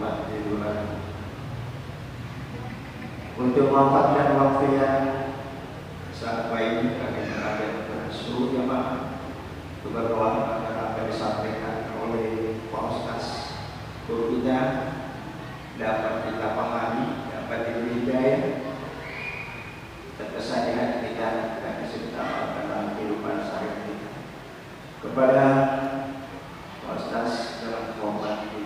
tempat tiduran. Untuk memanfaatkan waktu yang saat ini kami mengajak kepada seluruh jamaah berdoa agar apa yang disampaikan oleh Pak Ustaz guru kita dapat kita pahami, dapat diberi hidayah, terkesan di hati kita dan bisa kita amalkan dalam kehidupan sehari-hari kita. Kepada Pak Ustaz dalam format ini.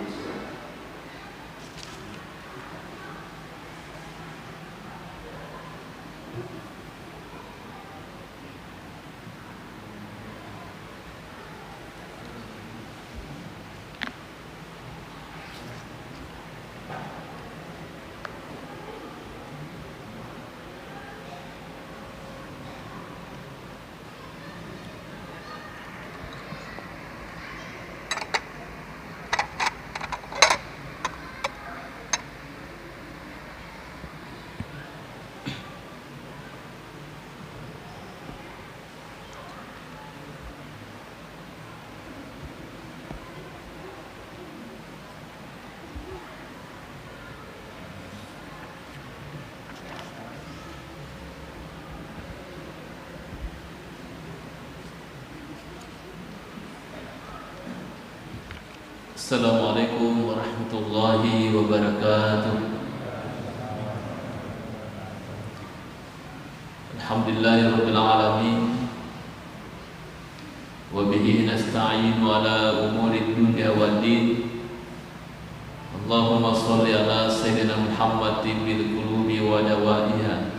Assalamualaikum warahmatullahi wabarakatuh. Alhamdulillahirabbil alamin. Wa bihi nasta'inu ala umuri dunya waddin. Allahumma shalli ala sayyidina Muhammadin bil qulubi wa dawaiha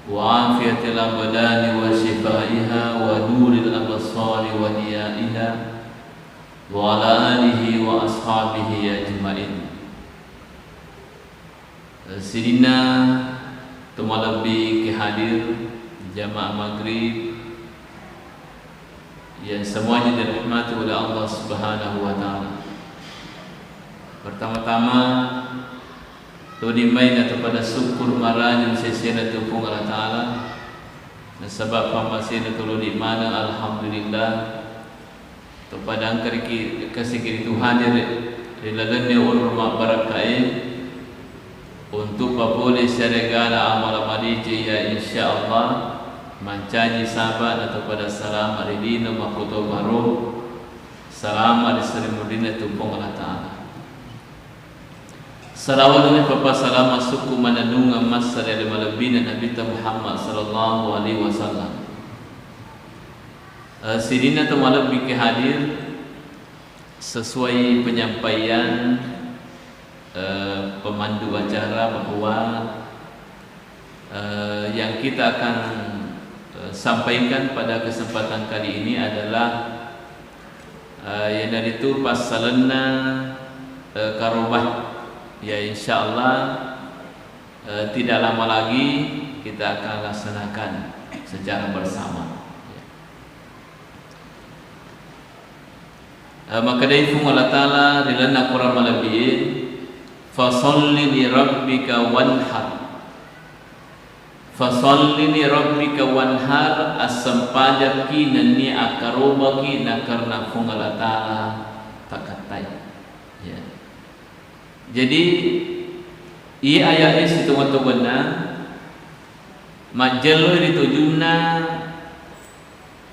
wa afiyatil abdani wa shifaiha wa nuril absari wa diyaiha wa ala alihi wa ashabihi ajma'in. Sidina tumalabi hadir jamaah maghrib yang semuanya dirahmati oleh Allah Subhanahu wa taala. Pertama-tama todimaina kepada syukur maranya sesena tupung Allah taala. Sebab pamasina tulu di mana alhamdulillah kepada angkar kasih kiri Tuhan di lagannya ulama barakai untuk boleh segala amal madici ya insyaallah mancaji sahabat atau pada salam aridina makuto baru salam arisrimudina tumpung Allah taala salawatnya papa salam suku manadunga masal dari malabina Nabi Muhammad sallallahu alaihi wasallam. Sidina temalab biki hadir sesuai penyampaian pemandu acara bahwa yang kita akan sampaikan pada kesempatan kali ini adalah yang dari itu pasalna karobah ya insyaallah tidak lama lagi kita akan laksanakan secara bersama. Maka dari Allah Ta'ala rilana Quran malabiin fasalli li rabbika wanhar fasalli li rabbika wanhar as-sampajaki nanni akarobaki nakarna fung Allah Ta'ala takatai ya. Jadi ia ayat ini situ-tugana majelo ditujuna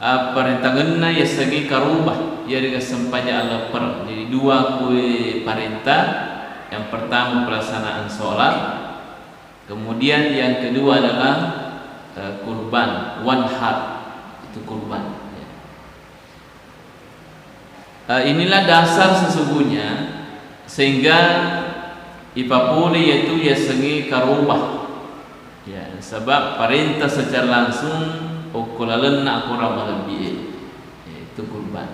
perintahanna ya segi karubah ya dengan sempaja Allah per. Jadi dua kue perintah. Yang pertama pelaksanaan sholat, kemudian yang kedua adalah kurban wanhar, itu kurban ya. Inilah dasar sesungguhnya sehingga ipapuli yaitu ya segi karubah ya, sebab perintah secara langsung ukulalenna kurang lebih itu kurban.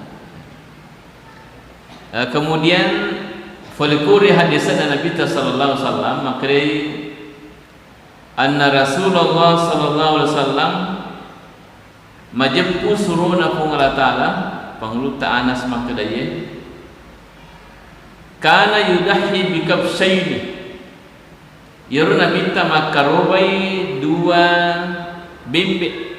Kemudian falikuri hadisan Nabi sallallahu alaihi wasallam makrai anna Rasulullah sallallahu alaihi wasallam majabku suruna pung Allah taala pangluta Anas makadaya kana yudahi bikabshaini yur Nabi ta makarobai dua bimbe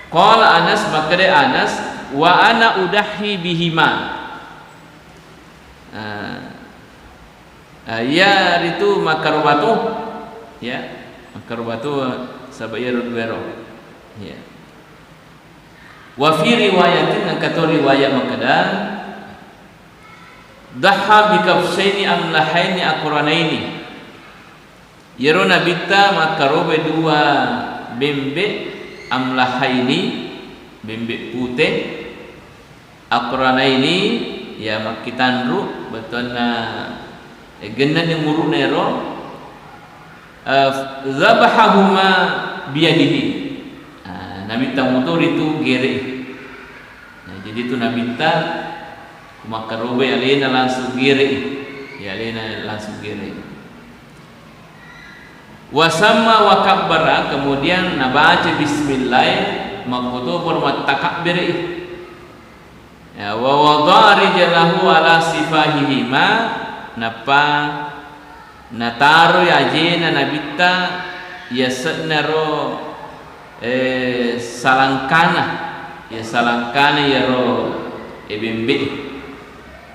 Qala Anas makade Anas wa ana udahi bihima. Ya itu makarobatu, ya makarobatu sabayarud wero, ya. Wa fi riwayatin angkatu riwayat makada daha bikafsaini amlahaini aqranaini. Yaro nabita makarobe dua bembe amlahaini, bembe putih, aqranaini ya makitanru betona gennan yang murunero zabahahuma biyadihi. Nabi motor itu gere. Nah, jadi itu Nabi makarobe alena langsung gere. Ya alena langsung gere. Wasama wa kabbara, kemudian nabaca bismillah makoto hormat takbir. Ya wa wada'a rijalahu ala sifahihima, napa nataro ya jena nabita ya senero salangkana ya ro bembe.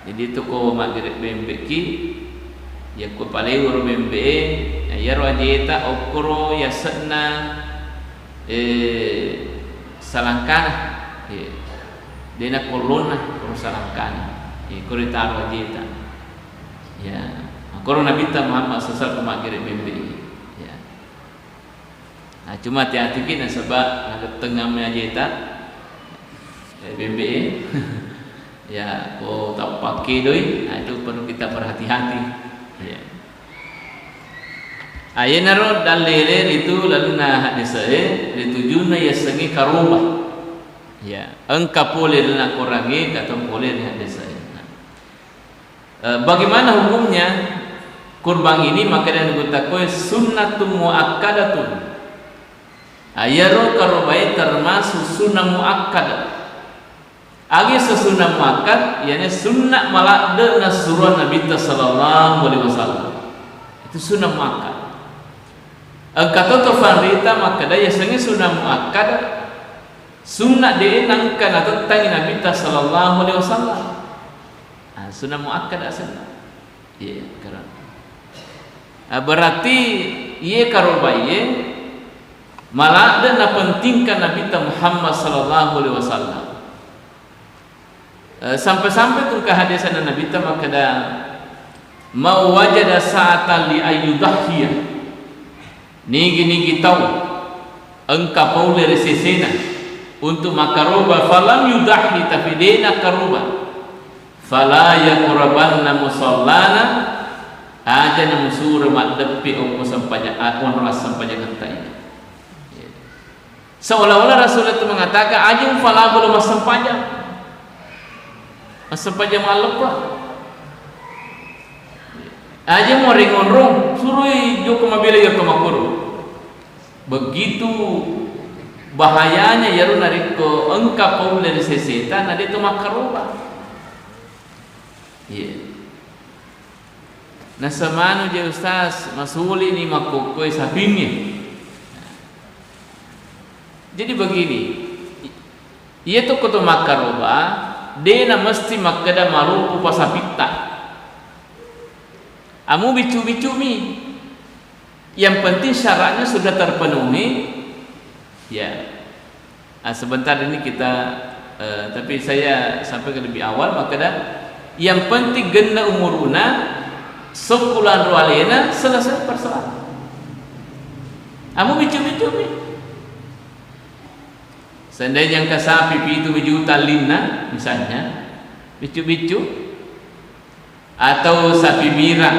Jadi itu ko magre bembe ki ya ko paleu ro bembe ya ro ajeta okro ya senna salangkana dena kolona ko salangkana ko ritaro ajeta ya ko nabita Muhammad sallallahu alaihi wasallam bembe. Nah, cuma hati-hati kita sebab ada tengahnya aja BBE ya kau tak pakai doi. Nah, itu perlu kita berhati-hati ya. Ayat naro dalile itu lalu nah hadis ditujuna ya sengi karuma ya engkau boleh nak kurangi atau boleh hadis bagaimana hukumnya kurban ini? Maka dan dikatakan sunnatum muakkadatun. Ayaro karobai termasuk sunnah muakkad. Agi sesunnah muakkad yakni sunnah malakde nasrul Nabi sallallahu alaihi wasallam. Itu sunnah muakkad. Kata to farita maka daya sengi sunnah muakkad. Sunnah de nangkan atau tangi Nabi sallallahu alaihi wasallam. Sunnah muakkad asal. Iya, karena berarti ye karobai malah dan pentingkan Nabi Muhammad sallallahu alaihi wasallam. Sampai-sampai tu ke hadisan Nabi maka dah mau wajada sa'atan li ayyudahiyah. Nigi tahu engkau boleh resesena untuk makaroba falam yudahi tapi dena karoba fala yaqrabanna musallana aja na musur mak depi opo sampanya on ras sampanya kentai. Seolah-olah Rasul itu mengatakan ajung fala belum masam panjang malam lah aja mau ringon suruh joko mabila ya kemakuru. Begitu bahayanya ya nariko engkau pun dari sesetan ada itu makaroba. Iya. Nah semanu je ustaz masuli ni makokoi sapingnya. Jadi begini, ia tu kutu makaroba, dia mesti makada marupu pasapita. Amu bicu-bicu mi, yang penting syaratnya sudah terpenuhi. Ya, sebentar ini kita, tapi saya sampai ke lebih awal makada. Yang penting genda umuruna, sebulan rualena selesai persoalan. Amu bicu-bicu mi. Seandainya yang kasih pipi itu berjuta lina misalnya bicu-bicu atau sapi birang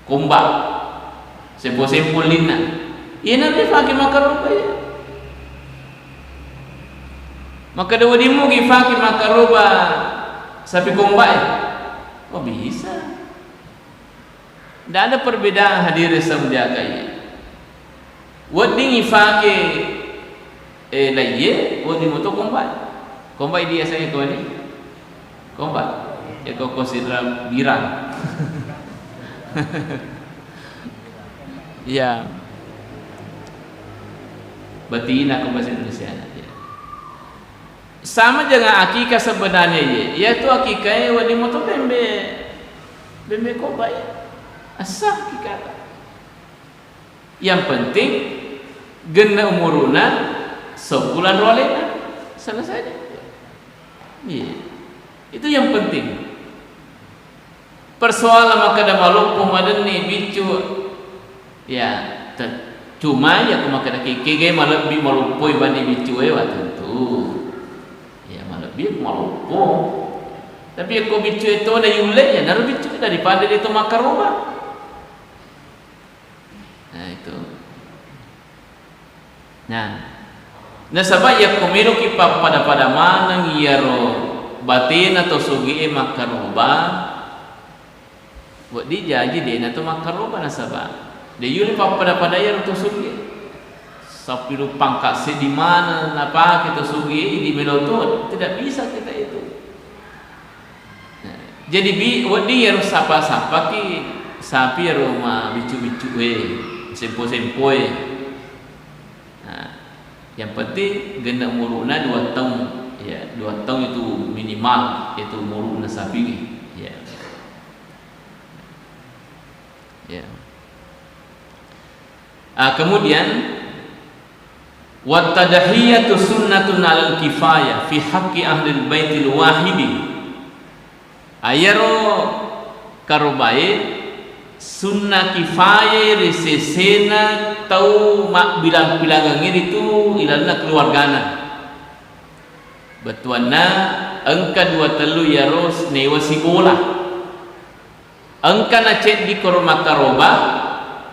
kumbak sempo-sempo lina ini nanti pakai makaroba ya. Maka dua dimu pakai makaroba sapi kumbak ya. Oh bisa. Tidak ada perbedaan hadirin semenjak ini. Wading pakai laye di moto kombat dia saya kau ni kombat ya kau konsider birang ya betina kau bahasa Indonesia sama dengan akikah sebenarnya ya tu akikah wadi motor bembe kobai asah akikah. Yang penting gena umuruna sebulan rolena selesai. Iya. Itu yang penting. Persoalan maka ada maluk pemadani bicu ya cuma ya kumaka kike malah bi malupoi bani bicu tentu ya malah bi malupo tapi aku bicu itu ada yule ya naruh bicu daripada itu makan rumah. Nah itu nah sabab ya kumiru kipa pada mana ngiyaro batin atau sugi makan rumah buat dia jadi dia nato makan rumah nasabah dia yuli pada ya untuk sugi sapi lu pangkat di mana apa kita sugi di melotot tidak bisa kita itu. Nah, jadi buat dia harus sapa ki sapi rumah bicu sempo nah yang penting gena umuruna 2 tahun ya 2 tahun itu minimal itu umuruna sapi ya. Kemudian wa tadhiyatu sunnatun 'alal kifayah fi haqqi ahli baitil wahidi ayaro karubai sunnah kifayah risesena tau mak bilang-bilangan itu ilalna keluargana betuanna angka 2 telu yaros newa sibola angka na cek di korma karoba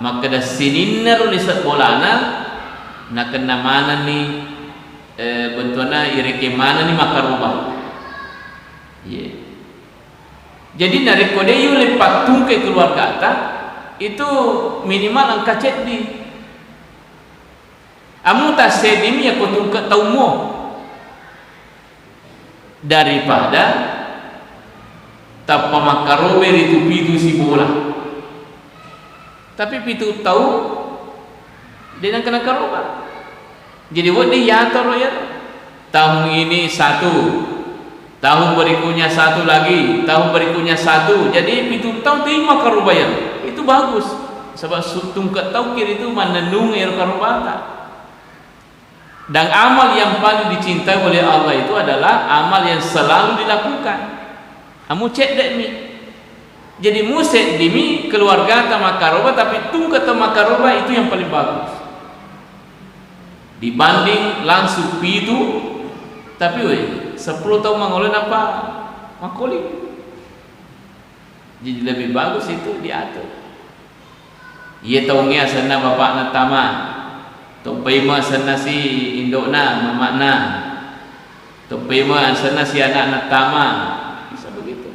maka da sininner lisat bolana na kena mana ni bentuana ireke mana ni makaroba yeah. Jadi dari kode yu lepat tungke keluar kata itu minimal angka cek di amu tak sedimi ya kau tungke taumo daripada tanpa makarobe itu pitu si bola tapi pitu tahu dia nak kena karoba jadi buat dia taro ya tahun ini 1 tahun berikutnya 1 lagi tahun berikutnya 1 jadi pitu tahu terima karoba ya itu bagus sebab sutung ke taukir itu menenung ya karobata dan amal yang paling dicintai oleh Allah itu adalah amal yang selalu dilakukan. Kamu cek dek mi. Jadi musik demi keluarga tamakaroba tapi tung kata makaroba itu yang paling bagus. Dibanding langsung pitu tapi 10 tahun mangolin apa? Makoli. Jadi lebih bagus itu diatur. Ia tahunya sana bapak natama. Topai ma sana si indokna mamakna. Topai ma sana si anak natama. Bisa begitu.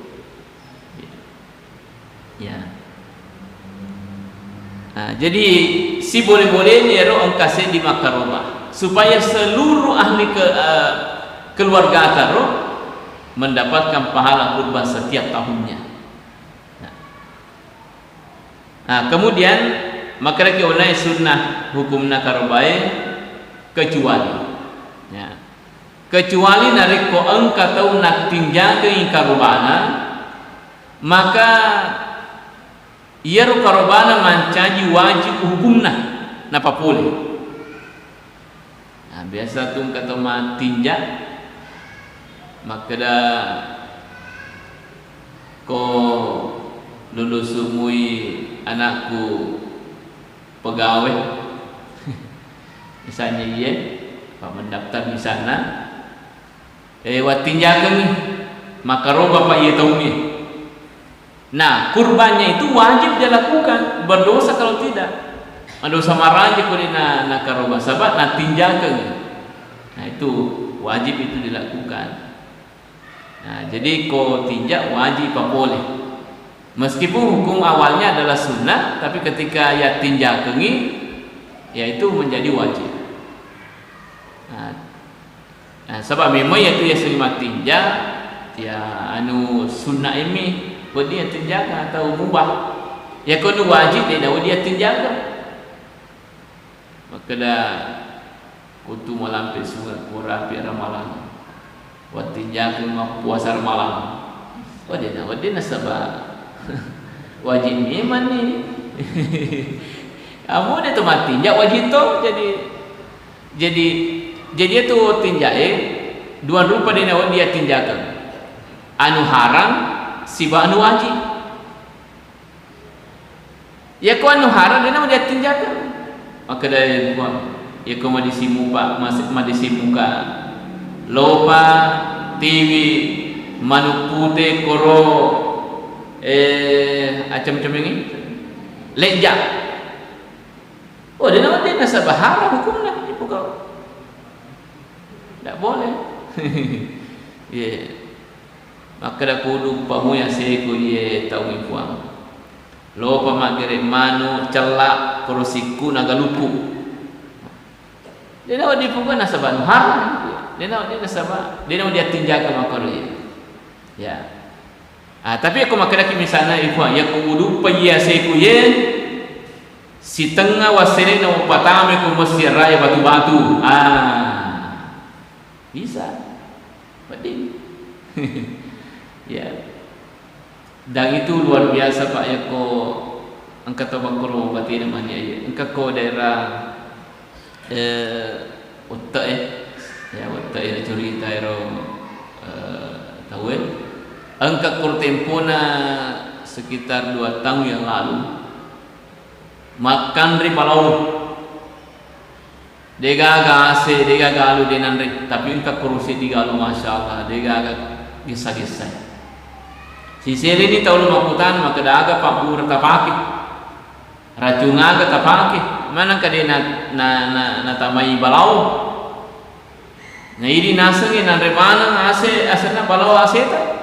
Ya. Nah, jadi si boleh-boleh ni ro angkase di makaroma supaya seluruh ahli keluarga ataro mendapatkan pahala kurban setiap tahunnya. Nah, kemudian maka lagi oleh sunnah hukumna karobai kecuali ya. Kecuali narik ko angka tau nak tinjaga ing karobana maka ia ru karobana mancaji wajib hukumna napa boleh. Nah, biasa tu kata man tinjak maka dah ko lulus umui anakku pegawai misalnya iya pak mendaftar di sana watinjakan nih maka roh bapak iya tahu nih nah kurbannya itu wajib dia lakukan berdosa kalau tidak dosa marahnya kulina nakaroba sahabat nah tinjakan nah itu wajib itu dilakukan. Nah jadi kau tinjak wajib apa boleh meskipun hukum awalnya adalah sunnah tapi ketika ya tinjak kengi ya itu menjadi wajib. Nah sebab memang ya itu ya selima tinjak ya anu sunnah ini buat dia tinjak atau mubah ya kau wajib dia dah dia tinjak maka dah kutu malampe sungai pura pi ramalan Watinjakan mau puasa malam. Wadina sabah wajib iman nih. Kamu dia tu mati, jak wajib tu jadi itu tinjai dua rupa dia tinjakan. Anu haram siba anu wajib. Ya ko anu haram dia tinjakan. Maka dari ya ko madisi muka lopa TV manuk putih koro macam-macam ini lejak. Oh dia nasa bahara hukumnya ibu kau tak boleh. Yeah. Maka dah kudu pamu yang seku ye tahu ipuang lopa magere manu celak korosiku naga lupu dia nak dipukan nasa bahara dia tinjakan makaro ya. Tapi aku makan misalnya ikhwan ya kudu payiase ku ye si tengah wasene na upatame ku Mesir raya batu-batu. Bisa. Penting. Ya. Dan itu luar biasa Pak ya ko angkat makro bati namanya ya. Angkat ko daerah Uta ya Uta ya cerita ero tahu angkat kurtempona sekitar 2 tahun yang lalu makan ri palau dega galu denan ri tapi angkat kurusi digalu masyaallah dega gisa-gisa si seri ni tahu makutan maka daga pabur tapaki racungaga tapaki mana ka na tamai balau na iri nasang nan remana asena balau aseta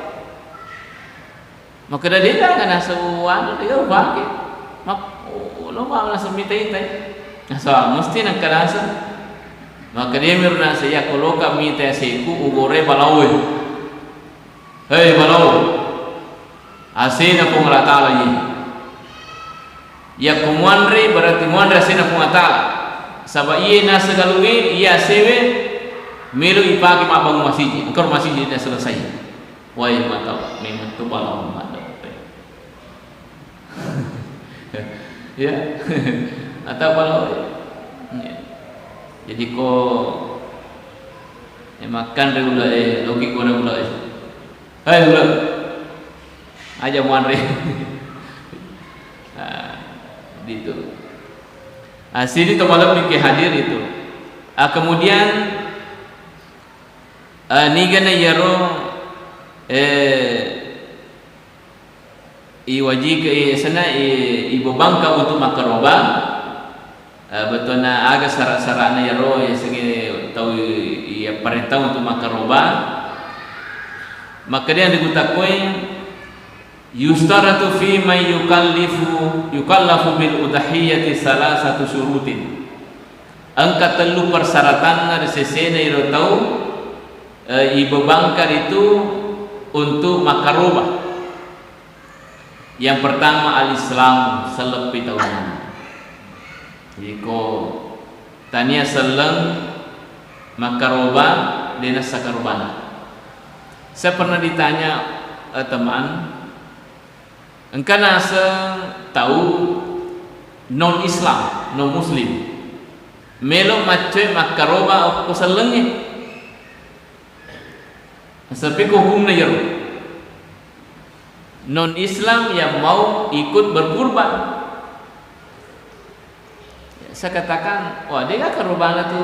maka dia kan nasa anu dia pakai mak lo mau nasa mitay nasa mesti nak kerasa maka dia miru nasa ya kalau kami mitay seku ugore balau hei balau asena pun rata lagi ya kumuanre berarti muanre asena pun rata sabab ia nasa galuwe ia sewe miru ipaki mabang masjid engkau masjid dah selesai wai mata memang tu balau ya atau kalau ya. Jadi ko makan regular logik ko regular hai regular aja muanre gitu asli itu malam ni hadir itu kemudian ni gana yaro iwaji ke sana ibu bangka untuk makaroba betulnya agak syarat-syaratnya ya roh ya segi tahu ya perintah untuk makaroba maka dia digutakui yustaratu fi ma yukallafu bil udhiyati salasatu syurutin angka telu persyaratan dari sesena iro tahu ibu bangkar itu untuk makaroba. Yang pertama al-Islam selepi tahunan. Jika tania seleng makaroba dena sakarobana. Saya pernah ditanya teman, engkau nasa tahu non Islam, non Muslim, melo macam makaroba aku selengnya. Seperti hukumnya ya. Non Islam yang mau ikut berkurban, saya katakan, wah dia kan korban itu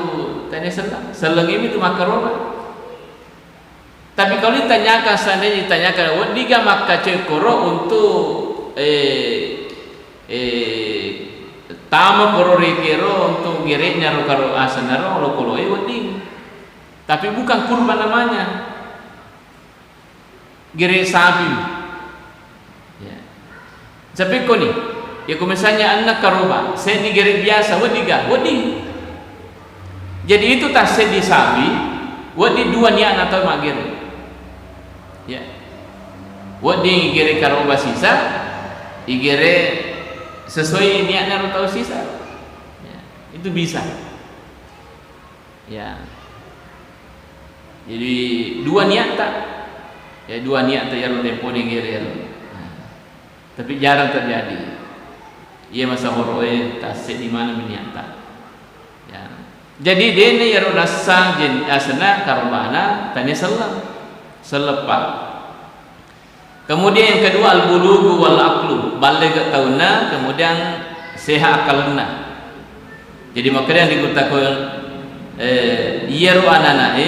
tanya seleng ini tu maka korban. Tapi kalau ditanyakan seandainya ditanyakan, wah dia maka cekoro untuk tamu kororikero untuk gereknya rokaro asanaro lokolo wading. Tapi bukan kurban namanya, gerek sapi. Tapi kau ni, ya kau misalnya anak karoba, saya ni gerik biasa, wadi. Jadi itu tak saya disabi, wadi dua niat atau mak gerik. Ya, wadi gerik karoba sisa, gerik sesuai niatnya atau sisa. Ya, itu bisa. Ya. Jadi dua niat tak, ya dua niat tak yang tempo ni gerer. Tapi jarang terjadi. Ia masa horoe tasik di mana niat tak. Ya. Jadi dia ni yang rasa jen asana karobana tanya selepas. Kemudian yang kedua al-bulugu wal aqlu, balik ke tahunna, kemudian sehat akalna. Jadi makanya dikatakan yeru ananae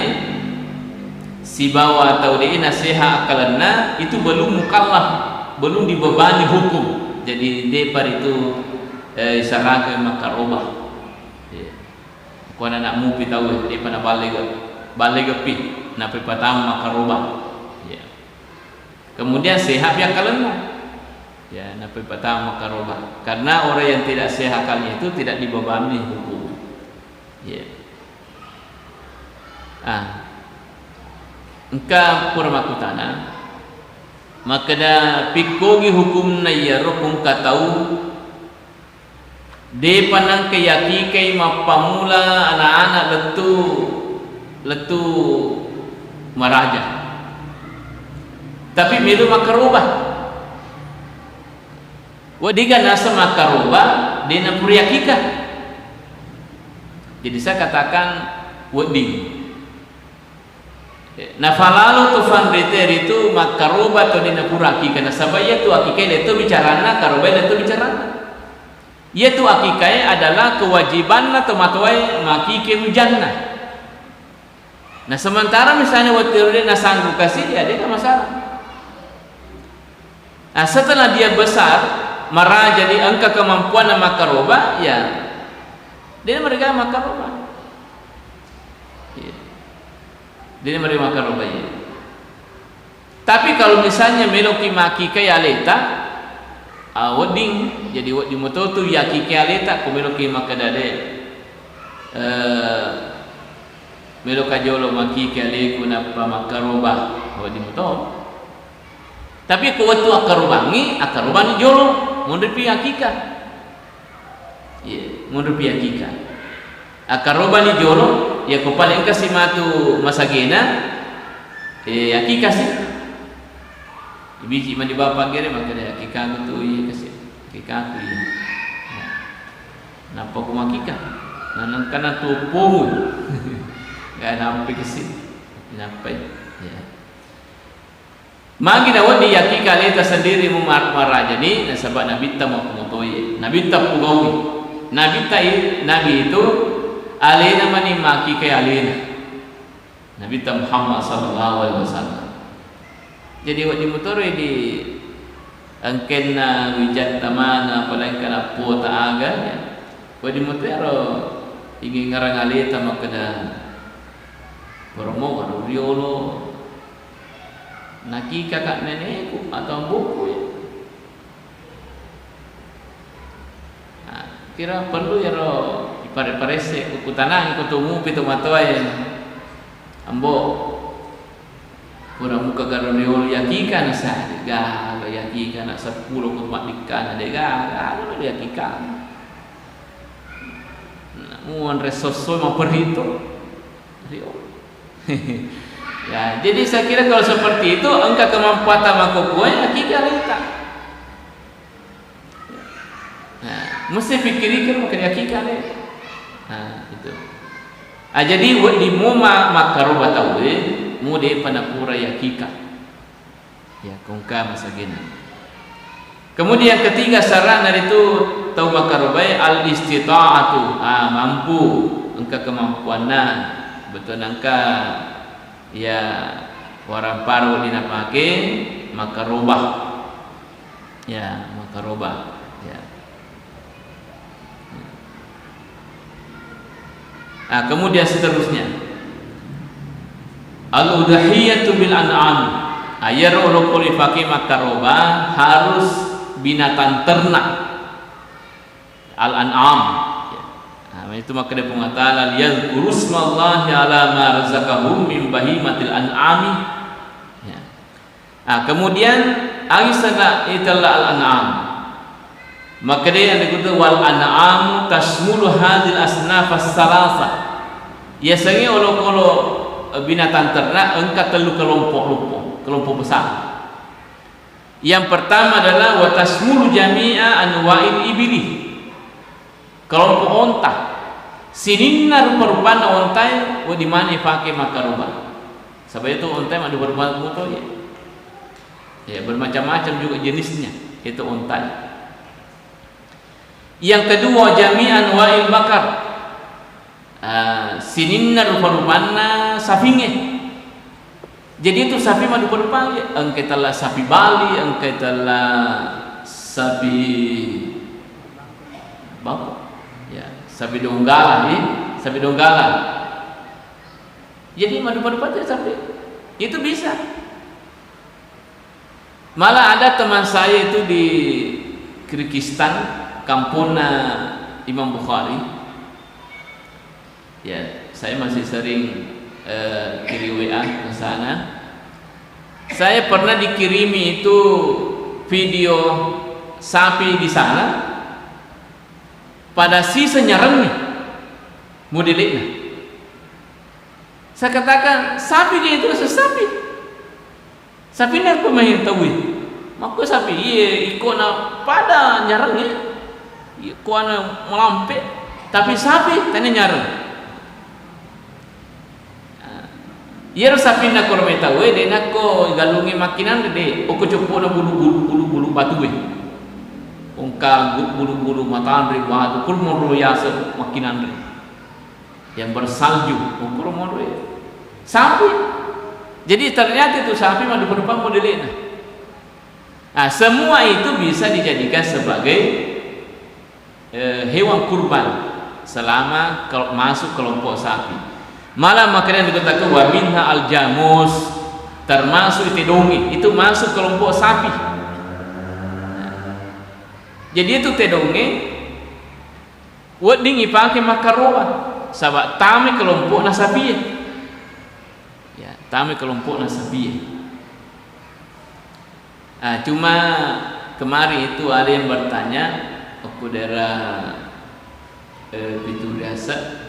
si bawa atau dia nasihat akalna itu belum mukallaf, belum dibebani hukum. Jadi depar itu isaraga makarobah. Kau nak mupi tahu dia pada balik pi, nak pertama makarobah. Kemudian sehat yang kalena, ya nak pertama makarobah. Karena orang yang tidak sehat akalnya itu tidak dibebani hukum. Ya. Engkau purmakutana maka dah pikogi hukum na ya rokum katau de panang kayaki kay mapamula anak-anak letu maraja. Tapi milu makarubah. Wadiga nasa makarubah dina puriyakika. Jadi saya katakan wading. Nah falalo tu fanriter itu makaruba tu dina puraki karena sabaya tu akikai itu bicarana karuba itu bicarana. Ia tu akikai adalah kewajiban atau matuai makike hujanna. Nah sementara misalnya waktu dia nasanggu kasih dia tak masalah. Nah setelah dia besar marah jadi angka kemampuan makaruba ya dia mereka makaruba. Dia mereka makan roba ya. Tapi kalau misalnya meloki maki kaya aleta, wading jadi wading motor tu yaki kaya aleta, ko meloki makadade, meloka jolo maki kaya leku na pamakan roba wading motor. Tapi ko waktu akar roba ni jolo, mundur pi akika, ya mundur pi akika. Akar roba ni jolo. Ya ko paling kasih matu masagena aki kasih biji mandi bapak gere maka dia aki kagu tu iya kasih aki kagu iya napa ko makika nanang kana tu pungu ga nampi kasih nampai ya magi dawan di aki kaleta sendiri maraja ni nasabak nabi ta mau motoy nabi ta pugawi nabi itu alena mani maki kay alena Nabi Muhammad sallallahu alaihi wasallam. Jadi wadi motor di angken na wijat tamana paling kana po taaga ya. Wadi motor ingin ngarang aleta makada promo karo riolo naki kakak nenekku atau buku ya. Nah, kira perlu ya pare-parese kukutanang kutumu pito matoy ambo kurang muka garoniol yakika na sa galo yakika na 10 kumatikkan de galo yakika muan resoso maperito ya jadi saya kira kalau seperti itu engkau kemampuan makokuan yakika lenta nah mesti pikirkan makan yakika lenta. Nah, itu. Jadi di muma makaruba tahu mude panapura yakika. Ya, kongka masagena. Kemudian ketiga saran dari itu tahu makaruba al istita'atu, mampu engka kemampuanna betul angka ya orang paru dinapake makaruba. Ya, makaruba. Ya. Nah, kemudian seterusnya al-udhiyatu bil an'am ayar ulul faqih makaroba harus binatang ternak al-an'am ya. Nah, itu maka dia mengatakan yazkuru smallahi ala ma razaqahum min bahimatil an'ami ya. Nah, kemudian aisana italla al-an'am maka dia yang dikutip wal an'am tasmulu hadil asnaf as-salasa ya sangi olo binatang ternak engka telu kelompok besar. Yang pertama adalah wa tasmulu jami'a anwa'il ibili. Kelompok onta. Sininna rupa-rupana ontai wa di mana pakai makaruba. Sebab itu ontai ada bermacam ya. Ya, bermacam-macam juga jenisnya. Itu ontai. Yang kedua jami'an wa'il bakar. Sininna rupa-rupana safinge. Jadi itu sapi madu berpanggi, engke telah sapi Bali, engke telah sapi bapa, ya sapi Donggala, sapi Donggala. Jadi madu berpanggi sapi, itu bisa. Malah ada teman saya itu di Kyrgyzstan, kampungnya Imam Bukhari. Ya, saya masih sering kirim WA ke sana. Saya pernah dikirimi itu video sapi di sana pada sisa nyarangnya modelnya. Saya katakan sapi dia itu sapi. Sapi ini pemain tahu. Maka sapi ikona pada nyarangnya, ikona melampek, tapi sapi tanya nyarang. Yer sapi nak korme tahu de nak ko galungi makinan de oko cupo na bulu batu ongka bulu matan ri batu kur moro yasa makinan yang bersalju ukur moro sapi. Jadi ternyata itu sapi madu berupa modelnya. Nah, semua itu bisa dijadikan sebagai hewan kurban selama kalau masuk kelompok sapi. Malah makanya dikatakan wa minha al-jamus, termasuk itu tedongi, itu masuk kelompok sapi. Jadi itu tedongi wading ipake makaroba sabak tame kelompok nasabiye. Ya, tame kelompok nasabiye. Cuma kemarin itu ada yang bertanya aku daerah itu biasa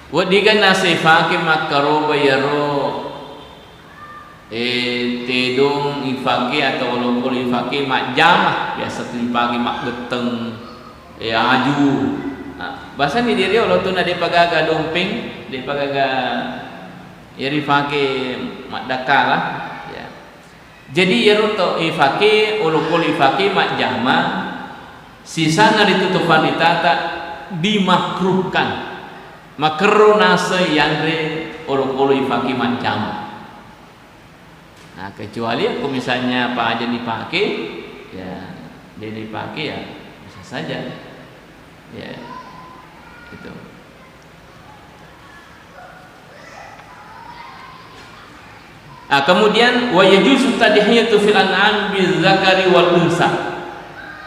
wadigan nasifake makaroba yaro tedong ifake atau longkol ifake mak jamah biasa tu ifake mak geteng aju. Bahasa ni diri Allah tu nak dipagaga dompeng dipagaga ifake mak dakalah ya. Jadi yaro to ifake longkol ifake mak jamah sisa nari tutupan ditata dimakruhkan makro nase yandre olo ifaki macam. Nah kecuali aku misalnya apa aja dipakai, ya dia dipakai ya bisa saja, ya itu. Kemudian wa yajuzu tadhiyatu fil an'am bil zakari wal unsa.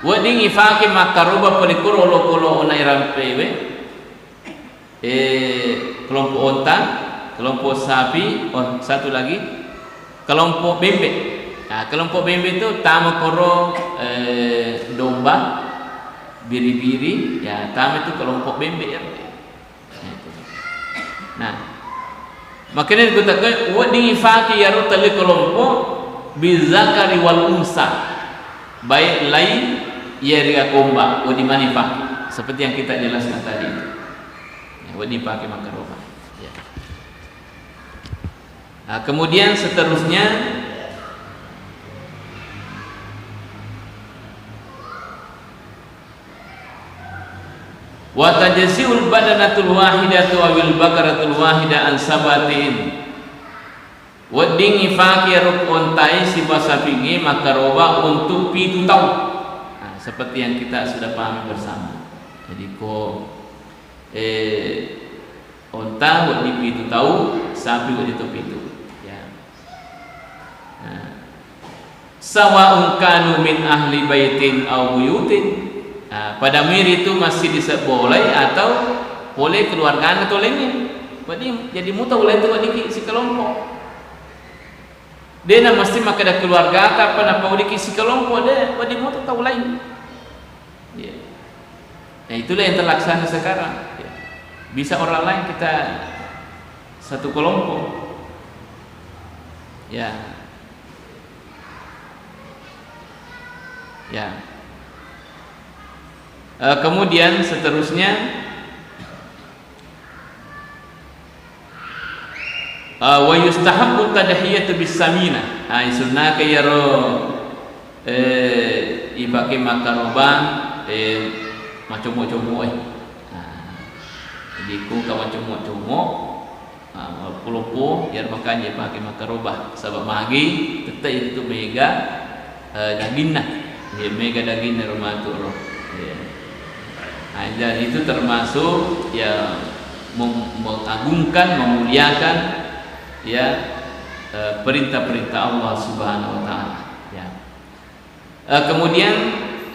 Wa ding ifaki makaruba pelikuro olo ona irampewe. Kelompok onta, kelompok sapi, satu lagi kelompok bebek. Nah, kelompok bebek itu tamakoro domba, biri-biri, ya tam itu kelompok bebek ya. Nah, makanya dikatakan wading ifaki ya rotali kelompok bizakari wal unsa, baik lain ya ria komba, wadimani ifaki, seperti yang kita jelaskan tadi itu. Wadi pakai makaroba. Ya. Nah, kemudian seterusnya wa tajzi'ul badanatul wahidatu awil bakaratul wahida an sabatin. Wading ifaki rukontai si basapingi makaroba untuk 7 tahun. Nah, seperti yang kita sudah pahami bersama. Jadi onta buat di pitu tahu, sapi buat itu pitu. Ya. Sawa'un kanu min ahli baitin aw buyutin. Pada mir itu masih boleh atau boleh keluargaan atau lainnya. Berarti jadi muta boleh itu di si kelompok. Dia nak mesti maka ada keluarga apa nak di si kelompok dia, berarti muta tahu lain. Ya. Nah, itulah yang terlaksana sekarang. Bisa orang lain kita satu kelompok. Ya. Ya. Kemudian seterusnya wa yustahabbu tadhiyatu bisamina. Sunnah kayaro ibake makarobah macam-macam jadi ku ka macam-macam pulupo yar makanya pakai makarobah sebab magi tetap itu mega dagingna ya mega dagingna rumah tu roh ya. Dan itu termasuk ya mengagungkan memuliakan ya perintah-perintah Allah Subhanahu wa taala ya. Kemudian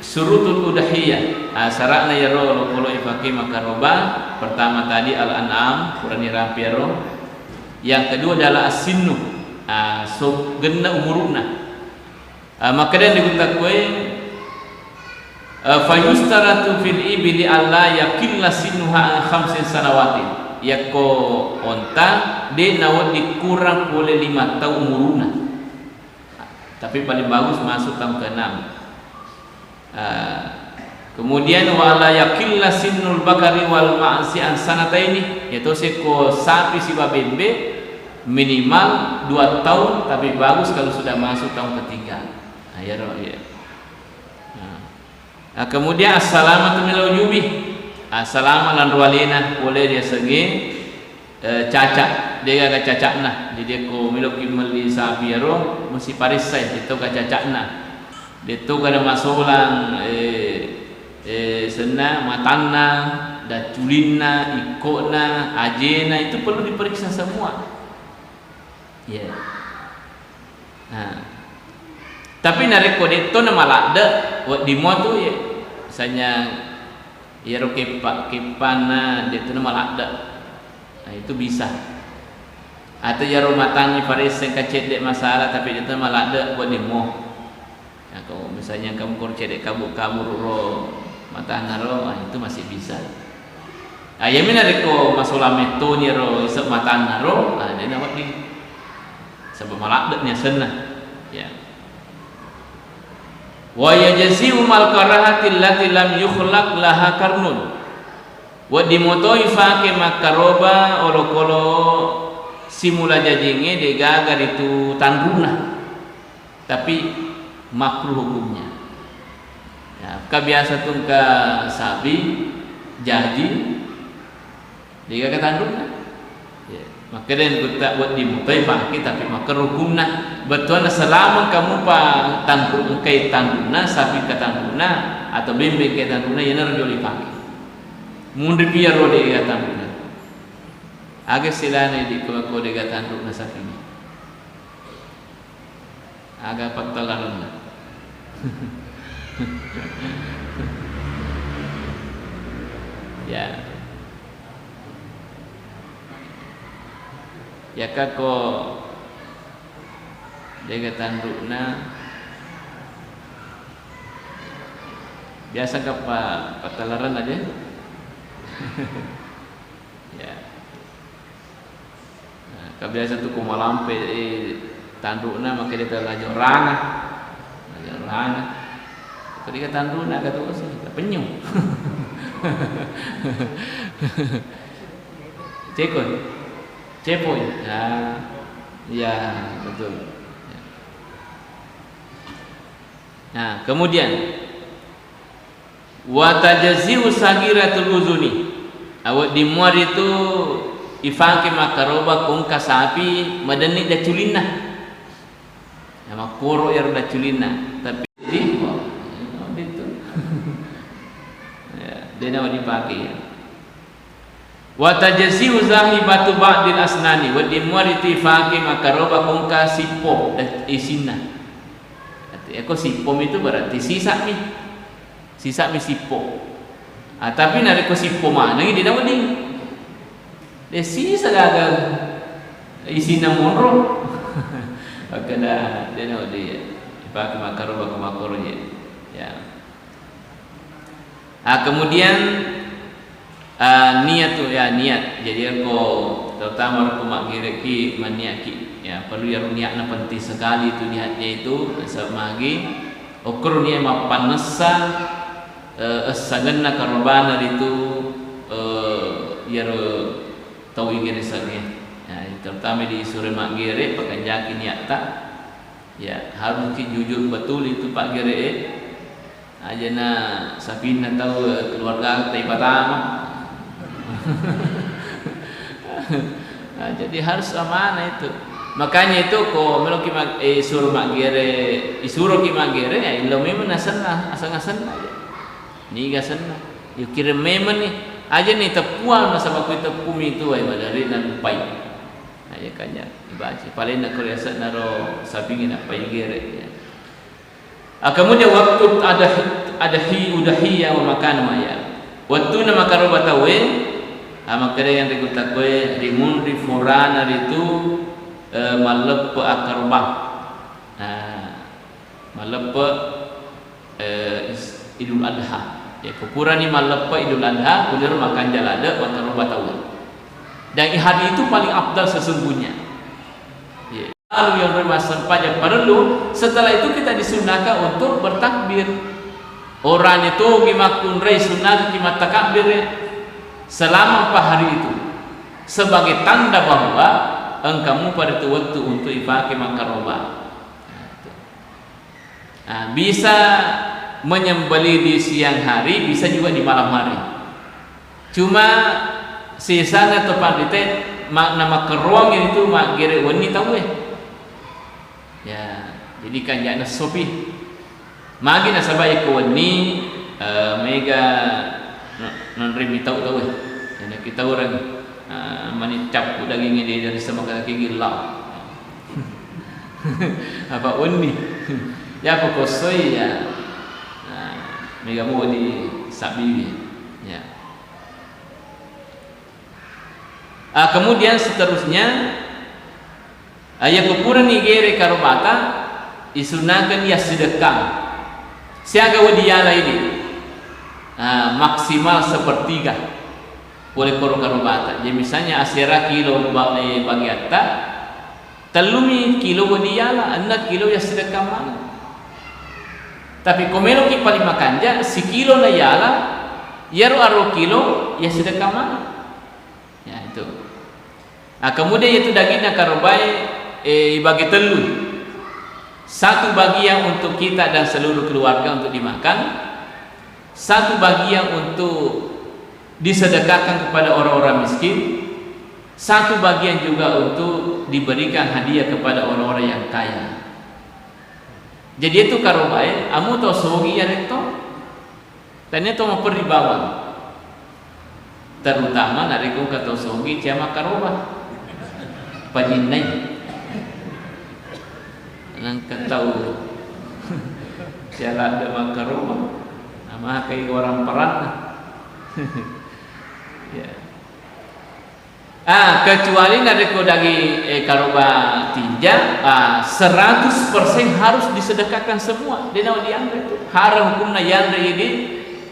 surutul udhiyah syaratna ya ro kalau ifaki makarobah pertama tadi al-an'am kurani rapiaro yang kedua adalah as-sinnu so genna umuruna maka dan digutakwe fayustaratu fil ibli alla yakilla sinnuha 5 sanawatin yako onta de nawat dikurang oleh 5 tahun umuruna tapi paling bagus masuk tahun ke-6. Kemudian wala yakilla sinnul bakari wal ma'si an sanataini yaitu seko sapi si babembe minimal 2 tahun tapi bagus kalau sudah masuk tahun ketiga. Ya roh ya. Kemudian assalamatu minal ujubi. Assalamu lan rualina boleh dia segi cacat dia ga cacakna jadi ko miloki meli sapi ro mesti parisai itu ga cacakna dia tu kada masulang sena matanna dan culinna ikona ajena itu perlu diperiksa semua ya tapi nareko deto nama lakda di moto ya misalnya ya ro kepana deto nama lakda itu bisa atau ya ro matangi paris kacet dek masalah tapi deto nama lakda buat demo. Kalau misalnya kamu cedek kabur ro mata ro itu masih bisa. Ayamina reko masalah metoni ro isap mata ro dia nak di sebab malaknya senah ya. Wa yajzi'u mal karahati allati lam yukhlaq laha karnun. Wa dimotoi fake makaroba olokolo simula jajinge de gagar itu tanduna. Tapi makruh hukumnya ya, biasa tuh ke sapi jadi dia kata tandukna ya, maka dan kita buat dimutai pakai tapi makruh hukumnya betul selama kamu pak tanduk kai tandukna sapi ke tandukna atau bebek ke tandukna ya narjo dipakai mundur biar rode ke tandukna agak silane di kode ke tandukna sapi agak pagtalaran na ya kako dia tanduk na biasa ka patalaran aja ya kebiasa tuh kumalampe tandukna maka dia terlajo rana ketika tandukna kata usah penyu cepoy ya betul nah kemudian wa tajzi'u sagiratul uzuni awak di muar itu ifake makaroba kung kasapi madani da culina nama koro ya da culina tapi di itu ya dia nak dipakai ya wa tajzi'u zahibatu ba'dil asnani wa di muar itu ifake makaroba kung kasipo isina eko sipom itu berarti sisa mi sipo tapi nareko sipo mana ini dia nak dia sisa gagal isi namoro akada dia nak dia pakai makaro ya kemudian niat tuh ya niat jadi aku terutama rumah gireki maniaki ya perlu ya niatnya penting sekali itu niatnya itu semagi ukur niat mapanesa saganna karbana itu ya tahu igere sage ya terutama di sore magere pakanjaki niat tak ya harus jujur betul itu Pak Gere aja na Sapina tahu keluarga tai pertama. Nah, jadi harus amanah itu. Makanya itu ko melo ki suruh magere isuro ki magere ya ilo memang nasenna asang-asang aja. Ni gasenna. Yo kira memang nih aja nih tepuan masa waktu tepumi itu ay madari dan pai. Nah, ya kanya dibaca. Paling nak kuriasa naro sapingin apa gere ya. Kemudian waktu ada udahiyah wa makan maya. Waktu nama karobatawe makanya yang digutakwe rimun di furana itu malep akarba. Malep Idul Adha. Ya kupuran ni malep Idul Adha kulir makan jalada wa karobatawe. Dan hari itu paling afdal sesungguhnya. Ya. Lalu yang bermasalah pajak perlu setelah itu kita disunahkan untuk bertakbir. Orang itu gimakun rei sunat gimat takbir selama 4 hari itu sebagai tanda bahwa engkau pada itu waktu untuk ipakai makarobah. Nah, bisa menyembeli di siang hari, bisa juga di malam hari. Cuma sisanya tepat itu nama keruang itu mak gere wani tahu ya jadi kan jangan sopi magi nasabaya ke wani mega non-remi tahu ya kita orang manicap dagingnya dia dari sama kaki gilau apa wani ya pokoknya ya mega mau di sabi ya. Kemudian seterusnya ayat kupuran igere karobata isunakan ya sedekah siaga wadiala ini maksimal sepertiga oleh karobata. Jadi misalnya asera kilo bagi atta telumi kilo wadiala 6 kilo ya sedekah mana. Tapi komelo ki paling makanja si kilo na yala yaro aro kilo ya sedekah mana. Ya itu. Kemudian itu dagingnya karobai bagi telur. Satu bagian untuk kita dan seluruh keluarga untuk dimakan. Satu bagian untuk disedekahkan kepada orang-orang miskin. Satu bagian juga untuk diberikan hadiah kepada orang-orang yang kaya. Jadi itu karobai, amu to sogi ya rekto. Dan itu mau peribawang. Terutama dari kau kata sogi ciama karobah. Pajinai nang tahu jalan de makaroma nama kayak orang peran ya kecuali dari kodagi karoba tinja 100% harus disedekahkan semua dia nawa dianggap itu haram hukumna yandre ini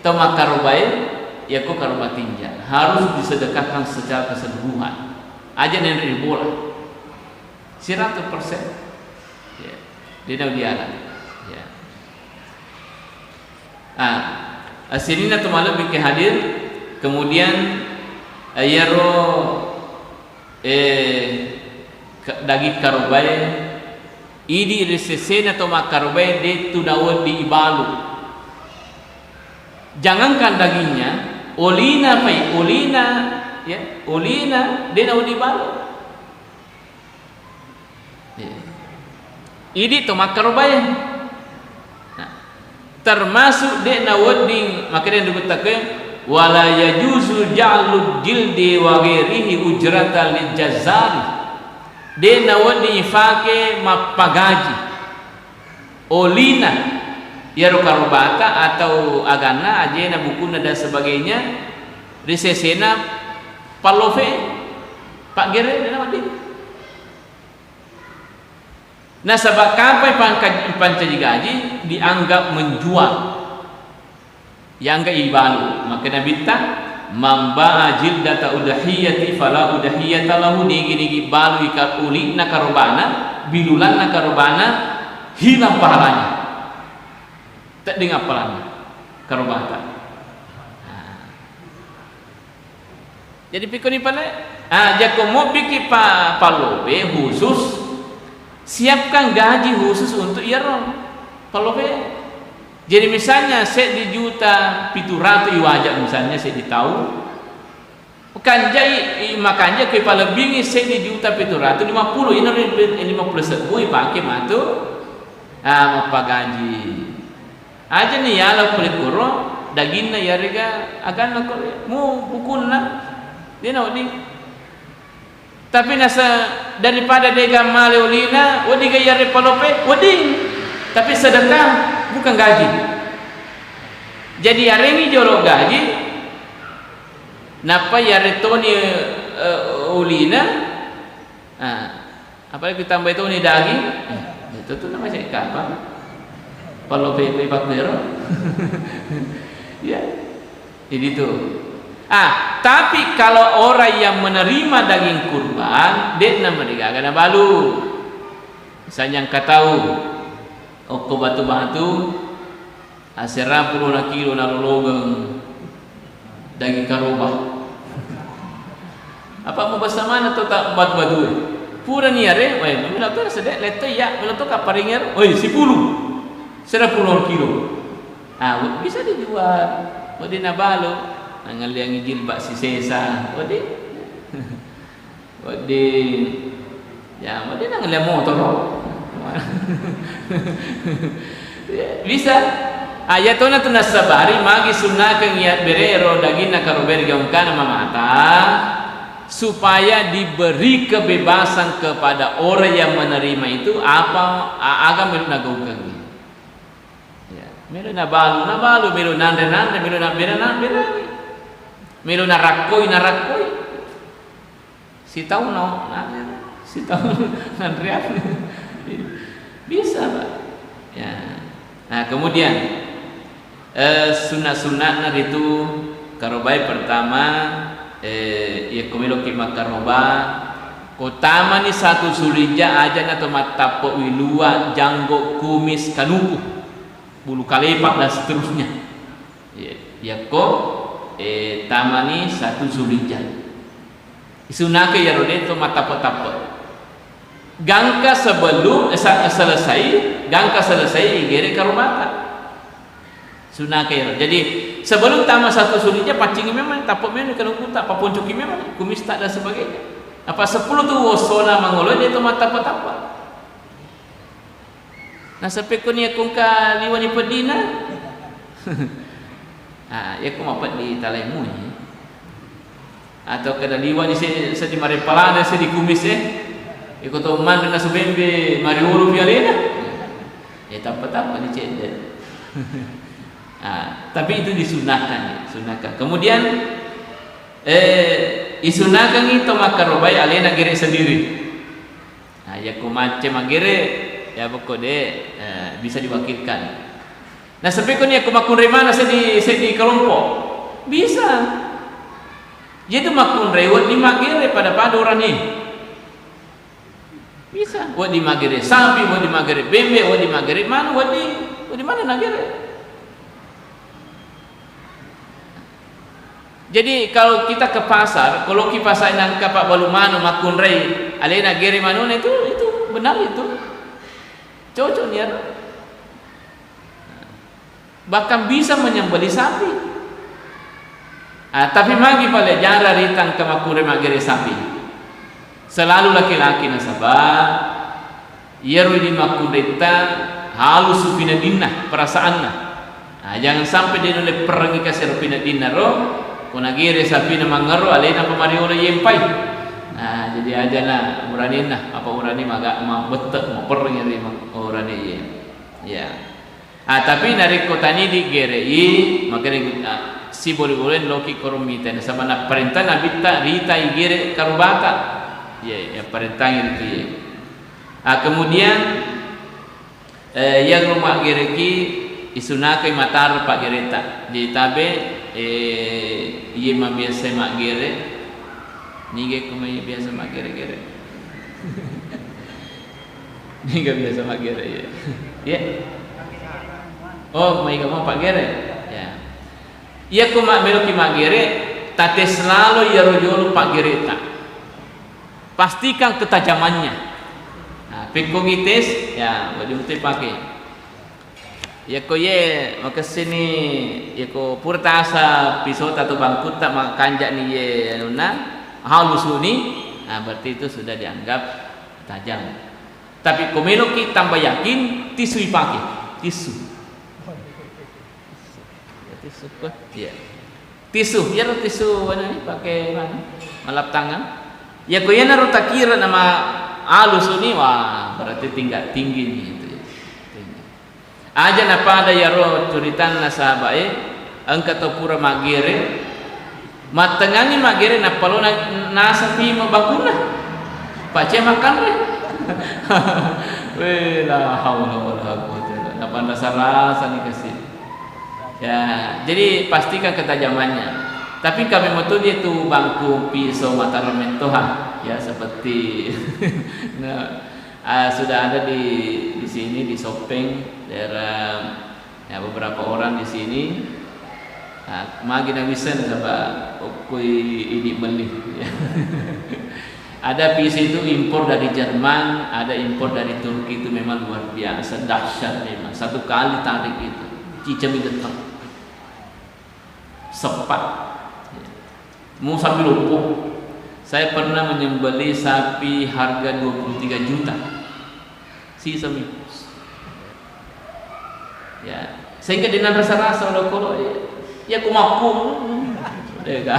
toma karobai ya kok karoba tinja harus disedekahkan secara keseluruhan aja nendri bola 100% ya dia dah dialah ya asinina tu malam bikin hadir kemudian ayaro daging karobai idi resesena atau makarobai de tunawan di ibalu jangankan dagingnya olina ya olina de nawan di ibalu ini to makarobay termasuk de nawading makanya dikatakan wala yajuzu ja'lul jildi wa ghairihi ujratan lil jazari de nawadi fake mapagaji olina ya karobata atau agana ajena bukuna dan sebagainya risesena palove pak gere nawadi. Nah sebab kapai pancaji gaji dianggap menjual yang ke ibalu makanya bintang Mamba jildata udahiyati fala udahiyata lahu, nigi balu ikat ulina karobana, bilulan karobana, hilang pahalanya. Tak dengar pahalanya karobata. Jadi pikir ni pala, jika mau bikin palobe khusus, siapkan gaji khusus untuk iron palobe. Jadi misalnya saya di juta 700 iwajak misalnya saya ditahu, bukan jadi makanya ke pala bingi saya di juta 750 ini 50 sebuah pakai matu, apa gaji. Aja nih ya lah kulit kuro, dagingnya ya rega akan lah mu pukul lah, dia nak ni. Tapi nasa daripada dega male ulina, wadi gaya repalope, wadi. Tapi sedekah bukan gaji. Jadi yarengi jorok gaji. Napa yaretoni ulina? Apa kita tambah itu ni daging? Itu tu nama saya apa? Palope pakdero. Ya. Jadi tu. Tapi kalau orang yang menerima daging kurban, dia nama dia kena balu. Misalnya yang tahu, oko batu-batu, asera 10 kilo na lologang daging karobah. Apa mau bersama atau tak batu-batu? Pura niare, bila tu sedek letai ya, bila tu kaparinger, 10, 10 kilo. Bisa dijual, boleh na balu. Ngaliang jilbab si sesa, wadi, ya wadi ngaliang motor, bisa. Ayat tu nak nasabari magi sunnah kengiat berero daging nak karober gaungkan mamata supaya diberi kebebasan kepada orang yang menerima itu apa agam milu nagaungkan. Ya, milu nabalu, milu nande, milu nabera. Melo narakoi, si tahu no, si tahu nandriat bisa pak. Ya. Nah kemudian sunat itu karobai pertama ya komelo kimak karoba kotama ni satu sulija aja atau matapo wilua janggo kumis kanuku bulu kalepak dan seterusnya. Ya kok tamani satu Zulhijjah. Isunake ya rode itu matapo-tapo. Gangka sebelum selesai igere karumata. Sunake ya. Jadi sebelum tamat satu Zulhijjah pacingi memang tapok memang kalau tak apa poncoki memang kumis tak dan sebagainya. Apa 10 tu wasona mangolo dia itu matapo-tapo. Nah sampai kunia kungka liwani pedina. Ya kau mapat di talaimu ni, atau kada liwan ni sedi mari palada sedi kumis ikut man dengan subembe mari ulu vialena, tak ni cendek. Tapi itu disunahkan. Kemudian isunahkan itu maka robai alena gere sendiri. Ya kau macam gere ya pokok bisa diwakilkan. Nah sampai kau ni aku makun remana saya di kelompok bisa. Jadi makun rewat di magere pada orang ni bisa. Wad di magere sapi, wad di magere bembe, wad di magere mana, wad di mana nagere. Jadi kalau kita ke pasar, kalau kita pasar nang kapak balumano makun rei, alena gere mano itu benar itu cocok ni. Bahkan bisa menyembelih sapi. Tapi magi pale jara ritang kemakure magere sapi. Selalu laki-laki nasabah yeru di makureta halus supina dinna perasaanna. Jangan sampai dia nolak perangi kasih rupina dinna roh. Kunagire sapi na mangaro alena pamari ora yempai. Jadi aja na urani na apa urani maga betek mau perangi ri urani ye. Ya. Tapi dari kota ini digerei makanya si boleh loki koromita sama nak perintah nabita rita igere karubata ya perintah itu ya. Kemudian yang rumah gereki isunake matar pak gereta di tabe Iya mah biasa mak gere. Nige kuma biasa mak gere-gere. Niga biasa mak gere ya. Ya. Oh, mai kamu pak gere. Ya. Iya kuma meloki mak gere, tate selalu ya rojolo pak gere tak. Pastikan ketajamannya. Nah, pekogites ya, wadi utai pakai. Ya ko ye makasini ya ko purtasa pisau atau bangkut tak makanjak ni ye anuna halus ni, nah berarti itu sudah dianggap tajam. Tapi komelo kita tambah yakin tisu pakai tisu. Ya, tisu kok ya tisu ya tisu mana ni pakai mana malap tangan ya ko ye naruh takira nama halus ni wah berarti tingkat tinggi ni. Aja napa ada ya roh curitan nasabae angkat pura magere matengangi magere napalo nasa pi mabakuna pace makan re wela haula wala quwwata illa billah napa rasa nih kasih ya. Jadi pastikan ketajamannya, tapi kami metu dia tu bangku pisau mata rementoha ya seperti nah, sudah ada di sini di Sopeng daerah ya, beberapa orang di sini. Nah, magi na bisa sama okui ini beli. Ada pisau itu impor dari Jerman, ada impor dari Turki, itu memang luar biasa dahsyat memang. Satu kali tarik itu cicami getah sepat mau sambil lumpuh. Saya pernah menyembeli sapi harga 23 juta sisa mikus ya, sehingga dengan rasa-rasa kalau ya kumaku dega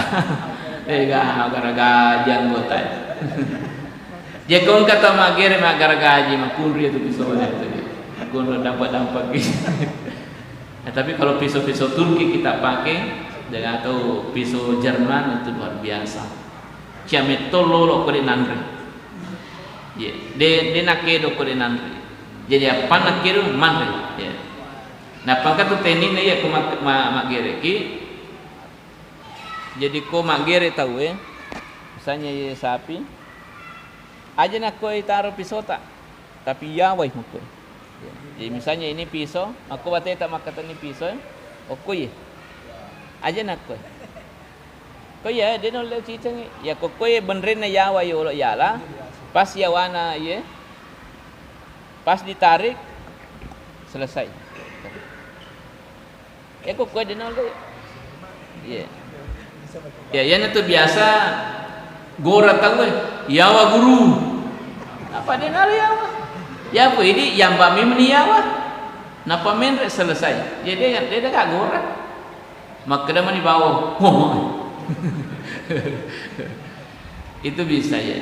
agar janggotan ya kau kata magere agar gaji makundri itu pisaunya itu kunro dampak gitu. Nah, tapi kalau pisau-pisau Turki kita pakai dengan atau pisau Jerman itu luar biasa. Ciametto lolo ko dinandre. Ya, de nakedo ko dinandre. Jadi apa nakedo mandre. Ya. Nah, pangkat tu tenin ya ko magere ki. Jadi ko magere tahu ya. Misalnya ya sapi. Aja nak ko taruh pisau tak. Tapi ya wai muko. Ya. Jadi misalnya ini pisau, aku batai tak makatan ini pisau. Oke ya. Aja nak ko. Ko ya dia nolak cicang ya ko ye benerin na yawa yo yala pas yawana ye pas ditarik selesai ya ko dia nolak ya ya itu biasa gora tahu yawa guru apa dia nolak yawa ya po ini yang bami meni yawa napa menre selesai ya dia gak gora makna mani bawa itu bisa ya.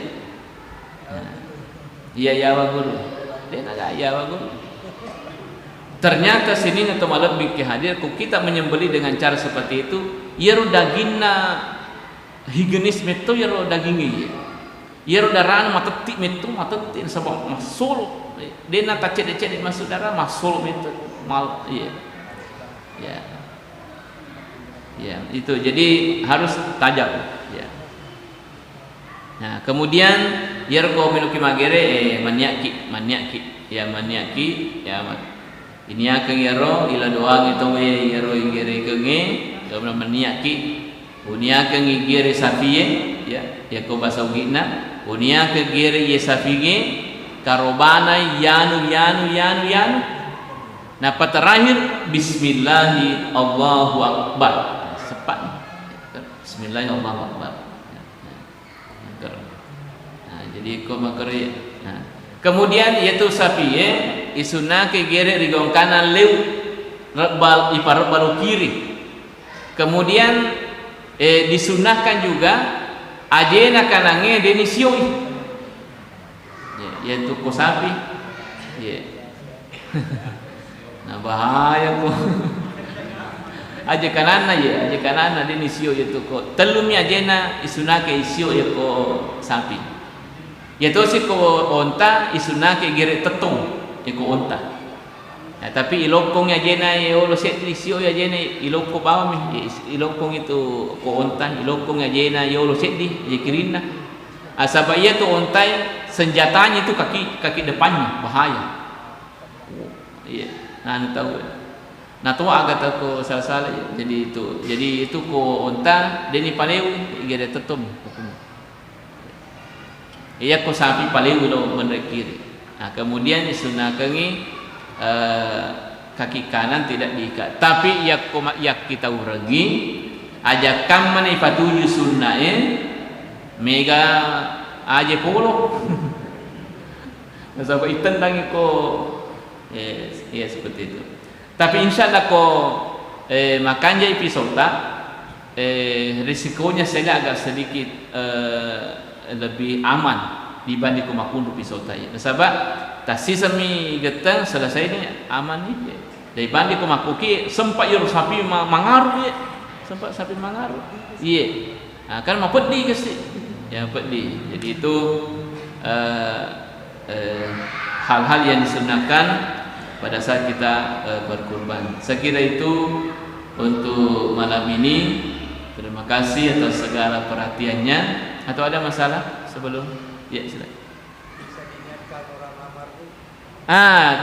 Iya yawa guru. Dia nak yawa guru. Ternyata sini atau malam bikin hadir kok kita menyembeli dengan cara seperti itu, yero dagingna higienis metu yero dagingnya. Yero darah mateti metu mateti sabab masul. Dia nak cedek-cedek masuk darah masul metu mal iya. Ya. Ya, itu jadi harus tajam ya. Nah, kemudian yergo minuki magere maniaki ya ini akan yero ila doang itu yero igere kenge domna maniaki unia akan igere safiye ya ko basawina unia akan igere ye safiye karobana yanu nah terakhir bismillahi Allahu akbar. Bismillahirrahmanirrahim. Nah, jadi kau makari. Nah, kemudian yaitu sapi isuna ke gere rigong kanan lew rebal iparut baru kiri. Kemudian disunahkan juga ajena kanange denisioi. Yaitu ko sapi. Nah bahaya ko. Aja kanana dini sio itu ko telumi ajena isunake isio ya ko sapi ya to si ko onta isunake gere tetong ya ko onta Ya, tapi ilokong ya jena ya olo set lisio ya jena iloko bawa mi ilokong itu ko ontai ilokong ya jena ya olo set di ya kirina. Asaba ia tu ontai senjatanya itu kaki depannya bahaya. Iya, nah tahu. Nah tu agak tahu salah ya. Jadi itu ko onta deni paleu igere tetum. Iya ko sapi paleu lo menrekir. Nah kemudian disunahkan kaki kanan tidak diikat, tapi yak kita uragi aja kam mana patuju sunnah mega aja polo masa itan lagi ko ya seperti itu. Tapi insyaallah ko makanya episode risikonya saya agak sedikit lebih aman dibanding ko makundu episode ya. Sebab tasi sami getang selesai ni aman ni dibanding ko makuki sempat yur sapi mangaru ya. Sempat sapi mangaru. Iya. Kan mapedi kasi. Ya pedi. Jadi itu hal-hal yang disunahkan pada saat kita berkurban. Saya kira itu untuk malam ini. Terima kasih atas segala perhatiannya. Atau ada masalah sebelum? Ya, silakan.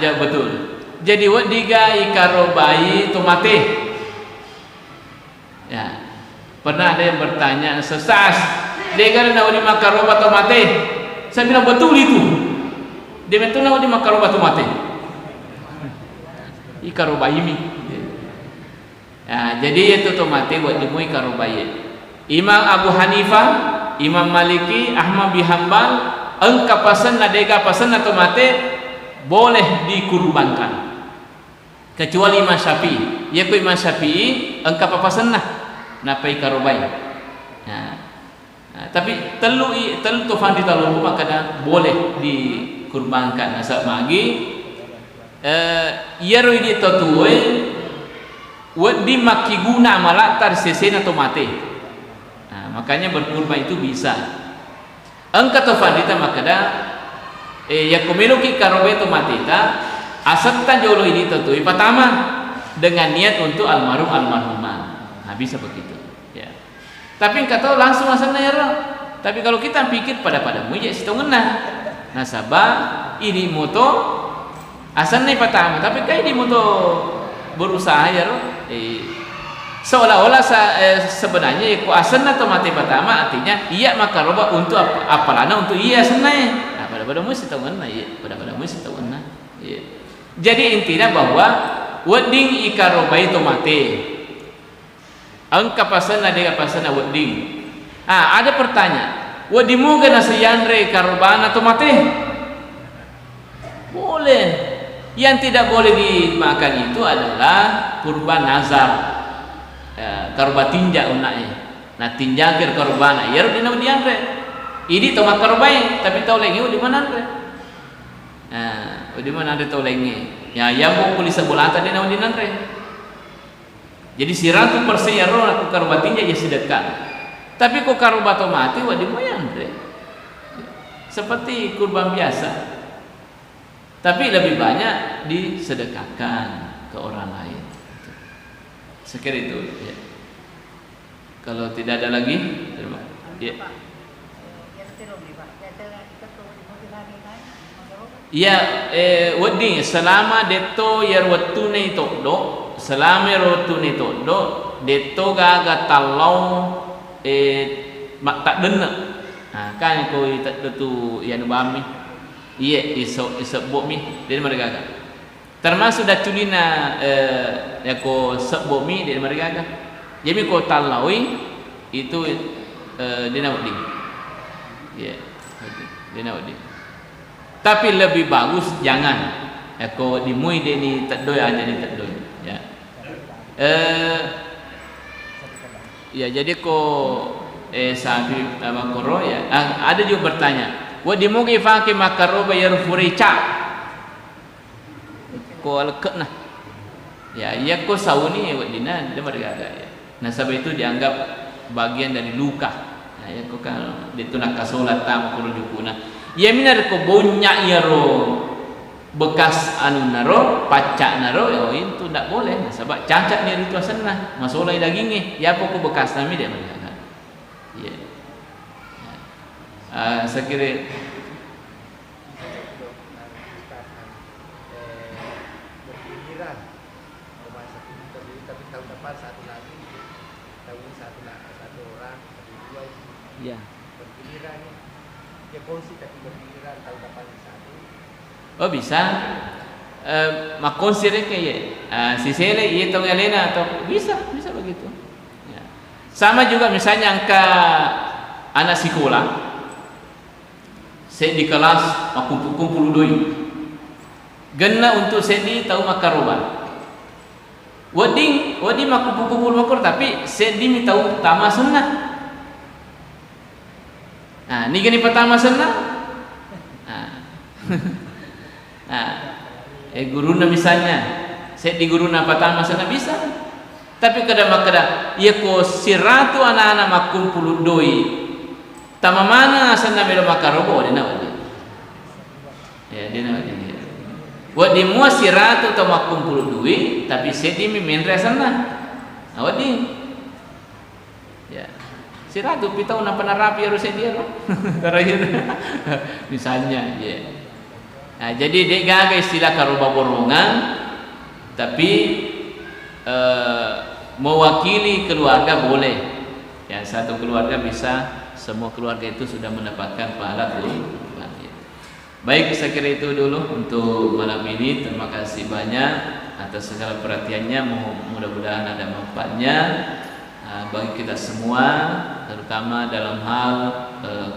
Ya betul. Jadi wad digai karo bayi tu mati. Ya. Pernah ada yang bertanya, "Sesas, degan na wadi makaroba tu mati?" Saya bilang betul itu. Dia betul na wadi makaroba tu mati. Ikaro bayi mi. Ya, jadi itu tu mati wad dimui karo bayi. Imam Abu Hanifah, Imam Maliki, Ahmad bin Hanbal, engka pasan na dega pasan atau mati boleh dikurbankan kecuali Imam Syafi'i. Ya ko Imam Syafi'i engka papasan nah napai karobai. Tapi telu tu fandi talu maka boleh dikurbankan asal magi yaro ini totuwe wadi makiguna malatar sesena to mate. Makanya berkurban itu bisa. Engka to fandi ta makada ya kumiluki karobe tu matita asatan jolo ini tentu pertama dengan niat untuk almarhum almarhumah. Bisa begitu ya. Tapi kata langsung asana ya roh. Tapi kalau kita pikir pada mujek situ ngena. Nah sabah ini moto asana pertama tapi kai di moto berusaha ya roh. Seolah-olah sebenarnya ku asana atau mati pertama artinya iya maka roba untuk apalana untuk iya senai. Pada musim tahun ya, pada musim tahun ya. Jadi intinya bahwa wedding ikarobai itu mati. Angka pasana dengan pasana wedding. Ada pertanyaan. Wedimu gana seyanre karoban atau mati? Boleh. Yang tidak boleh dimakan itu adalah kurban nazar. Karoba tinja unai. Nah tinjangkir korban ya rudina dianre. Ini tomat karobai tapi tahu lagi di mana andre? Di mana andre tahu lagi? Ya mau kulis sebulan tadi nawan di andre. Jadi 100% ya roh aku karobatinya ya sedekah. Tapi kok karobato mati wa di mana andre? Seperti kurban biasa. Tapi lebih banyak disedekahkan ke orang lain. Sekira itu ya. Kalau tidak ada lagi, ya. Ya, wedding selama deto yar waktu ni todo, selama waktu ni todo, deto gaga talau tak dena. Kan ko tak tu yang bami. Iya, isebok mi dari mereka. Termasuk dah culina ya ko sebok mi dari mereka. Jadi ko talaui itu dina wedding. Iya, dina wedding. Tapi lebih bagus jangan ko dimui deni tedoi aja ni tedoi ya. Ya jadi ko sabi makoro ya. Ada juga bertanya, "Wa dimugi faqi makaroba yarfurica." Ko alek nah. Ya ko sauni wadina dia bergaga ya. Nah sebab itu dianggap bagian dari luka. Ya ko kan ditu nak kasolat tam ko jukuna. Ya minar ko bonya ya ro. bekas anu naro, pacak naro, oh itu tidak boleh. Sebab cacat ni itu senah, masalah dagingnya. Ya pokok bekas nami dia mana? Ya. Saya kira bergiliran rumah satu terdiri tapi tahun depan satu lagi, tahun ini satu orang, satu dua ya. bergiliran dia kongsi tapi bergiliran tahun depan satu. Oh bisa. Makonsir kayak si Sele, iya tong Elena atau bisa begitu. Ya. Sama juga misalnya angka anak sekolah, saya di kelas kumpul doi, gena untuk saya tahu makaroba. Wading kumpul makor tapi saya mi tahu tama sunnah. Nah, ni gani pertama sunnah. Guruna misalnya saya di guruna pertama sana bisa, tapi kadang-kadang ia ko siratu anak-anak makumpul doi tama mana sana melo makarobo dia nak ya dia nak dia wadi mua siratu atau makumpul doi tapi saya di menre sana wadi ya siratu pitau na penarapi harus dia loh terakhir misalnya ya. Nah, jadi dia gagal istilah karoba borongan, tapi mewakili keluarga boleh. Ya, satu keluarga bisa, semua keluarga itu sudah mendapatkan pahala kurban. Baik, saya kira itu dulu untuk malam ini. Terima kasih banyak atas segala perhatiannya. Mudah-mudahan ada manfaatnya bagi kita semua, terutama dalam hal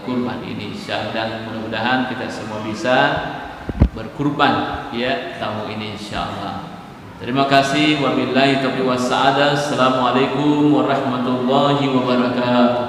kurban ini. Dan mudah-mudahan kita semua bisa berkurban ya tahun ini insyaallah. Terima kasih, wabillahi taufiq was sa'adah. Assalamualaikum warahmatullahi wabarakatuh.